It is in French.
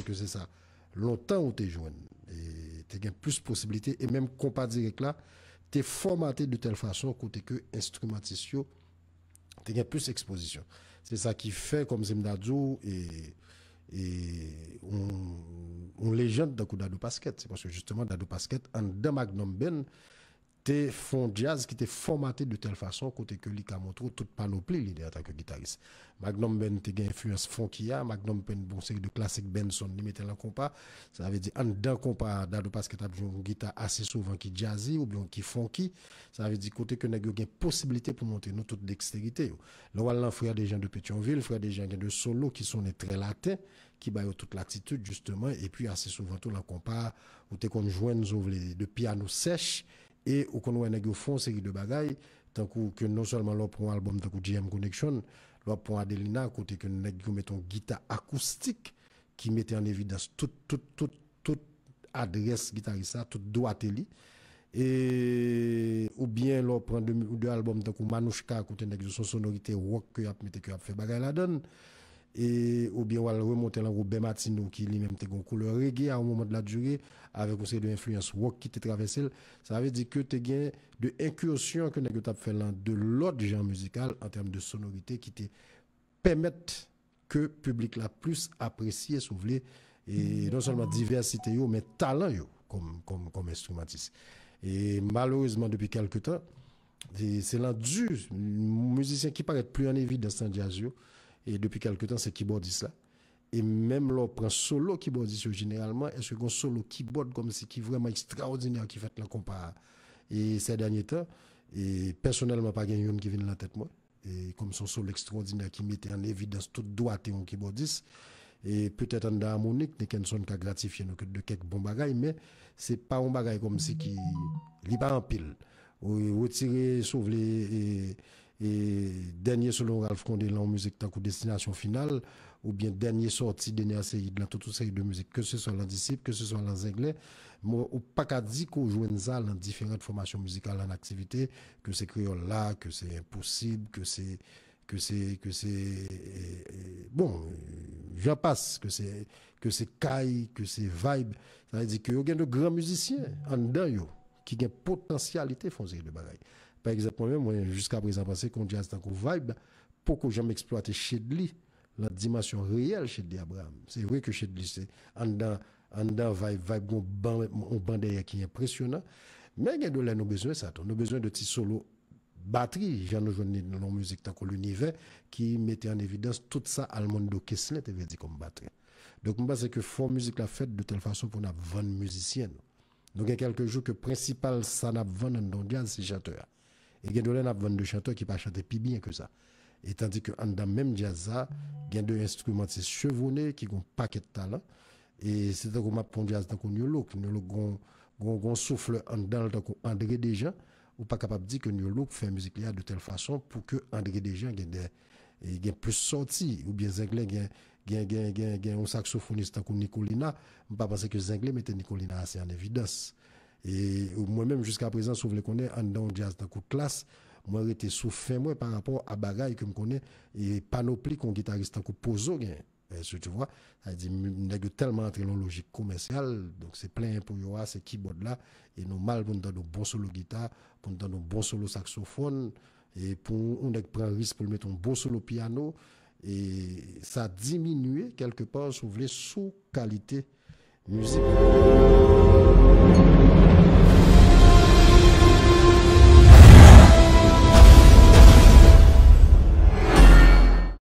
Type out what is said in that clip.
Que c'est ça. Longtemps où tu joué et tu as plus de possibilités et même compas direct là, tu es formaté de telle façon côté que instrumentiste tu as plus d'exposition. C'est ça qui fait comme Zemdadou et on légende d'un coup d'Ado Basket. C'est parce que justement d'Ado Basket en deux Magnum Ben te font jazz qui était formaté de telle façon côté que Lika montre toute panoplie l'idée en tant que guitariste. Magnum Ben te gagne influence funky, Magnum Ben bon série de classique Benson li mettait en compas, ça veut dire en d'un compas d'Ado Basket a une guitare assez souvent qui jazzy ou bien qui funky, ça veut dire côté que nèg gagne possibilité pour monter nous toute dextérité. Là on frère des gens de Pétionville, frère des gens de solo qui sont très latins qui baillent toute l'attitude justement et puis assez souvent tout en compas où tu qu'on joindre de piano sèche et au qu'on voit nèg font série de bagailles tant que non seulement leur prend album tant que GM Connection leur prend Adelina côté que nèg mettons guitare acoustique qui mettait en évidence toute adresse guitariste tout doigté et ou bien leur prend deux albums tant que Manouchka côté nèg son sonorité rock que a metté que a fait bagaille la donne et ou bien on va remonter dans Robert Martino qui lui-même te gon couleur reggae à un moment de la durée avec aussi de influence rock qui te traversé ça veut dire que tu gain de incursion que nèg t'a fait là de l'autre genre musical en termes de sonorité qui te permettent que public la plus apprécier soulever et non seulement diversité yo mais talent yo comme instrumentiste et malheureusement depuis quelque temps c'est l'endu musicien qui paraît plus en évidence dans jazz yo et depuis quelque temps c'est keyboardiste là et même là prend solo keyboardiste généralement est-ce que un solo keyboard comme si qui vraiment extraordinaire qui fait la compas et ces derniers temps et personnellement pas gagné une qui vient dans la tête moi et comme son solo extraordinaire qui mettait en évidence toute droite un keyboardiste et peut-être en harmonique n'est qu'un son qui a gratifié nous de quelques bons bagailles mais c'est pas un bagaille comme si qui li pas en pile ou retirer sauver et dernier selon Ralph Condé en musique tant que destination finale ou bien dernier sorti dernière série dans toute série de musique que ce soit l'en disciple que ce soit l'en anglais ou pas qu'à dire qu'on joue ça dans différentes formations musicales en activité que c'est créole là que c'est impossible que c'est bon j'en passe que c'est caille que c'est vibe ça veut dire que y a de grands musiciens en dedans yo qui ont potentialité font de bagaille. Par exemple, moi, jusqu'à présent, pensé qu'on jazz dans vibe, pour que j'aime exploiter Shedley, la dimension réelle chez Abraham. C'est vrai que Shedley, c'est en dans vibe, on bande qui est impressionnant, mais il y a de là, nous besoin ça, nous besoin de petits solos batterie, j'en ai joué dans la musique tant que l'univers, qui mettait en évidence tout ça à le monde de Kessler, tu veux dire comme batterie. Donc, moi, c'est que fort musique la faite de telle façon pour nous vendre musiciens. Donc, il y a quelques jours que principal, ça n'a vendre dans le jazz, c'est chanteur. Et il y a de chanteurs qui ne pas chanter plus bien que ça. Et tandis que dans même jazz, il y a des instrumentistes chevronnés qui ont un paquet de talent. Et c'est donc qu'on apprend jazz dans New Look. New Look, on souffle en dans André Desjans, ou pas capable de dire que New Look fait musique de telle façon pour que André Desjans ait plus sorti. Ou bien Zinglé gagne un saxophoniste comme Nicolina. Je ne pense pas que Zinglé mette Nicolina assez en évidence. Et moi-même, jusqu'à présent, si vous voulez connaître, en dans jazz dans toute classe, moi, j'étais sous fin moi par rapport à bagaille que je connais et panoplie qu'on guitariste en Pozo. Tu vois, c'est-à-dire, nous tellement entré dans la logique commerciale, donc c'est plein pour y ces keyboards là, et nous mal pour nous donner de bons solo guitare, pour nous donner de bons solo saxophone, et pour on prend risque pour mettre un bon solo piano, et ça a diminué quelque part, si vous voulez, sous qualité musique.